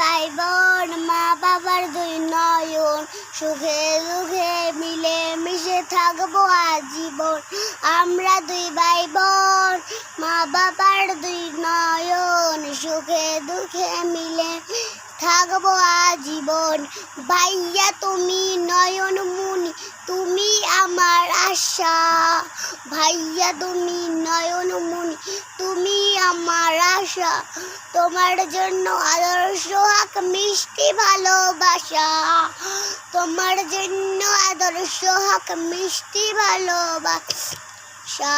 ভাই বোন, মা বাবার দুই নয়ন, সুখে দুঃখে মিলে মিশে থাকবো আজীবন। আমরা দুই ভাই বোন, মা বাবার দুই নয়ন, সুখে দুঃখে মিলে থাকবো আজীবন। ভাইয়া তুমি নয়ন মুনি, তুমি আমার আশা। ভাইয়া তুমি নয়ন মুনি, তুমি আমার আশা। তোমার জন্য আদর্শ হক মিষ্টি ভালোবাসা। তোমার জন্য আদর্শ হক মিষ্টি ভালোবাসা।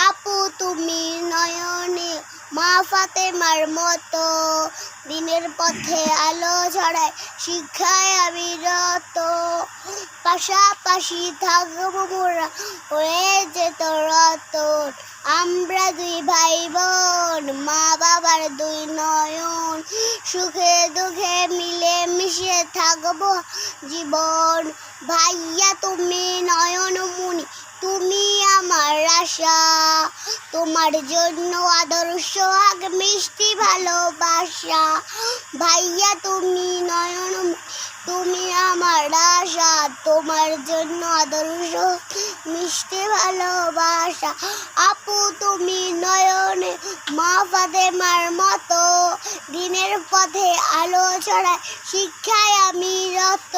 আপু তুমি নয়নে মা ফাতেমার মতো, দিনের পথে আলো ছড়ায় শিক্ষায় অবিরত। পাশাপাশি থাকবো মোরা হয়ে যেত রতন। আমরা দুই ভাই বোন, মা বাবার দুই নয়ন, সুখে দুঃখে মিলে মিশে থাকবো জীবন। ভাইয়া তুমি নয়ন মুনি, তুমি আমার আশা। তোমার জন্য আদর্শ হক মিষ্টি ভালোবাসা। ভাইয়া তুমি নয়ন মুনি, তুমি আমার আশা। তোমার জন্য আদর্শ মিষ্টি ভালোবাসা। আপু তুমি নয়নে মা ফাতেমার মতো, দিনের পথে আলো ছড়ায় শিক্ষায় আমি রত।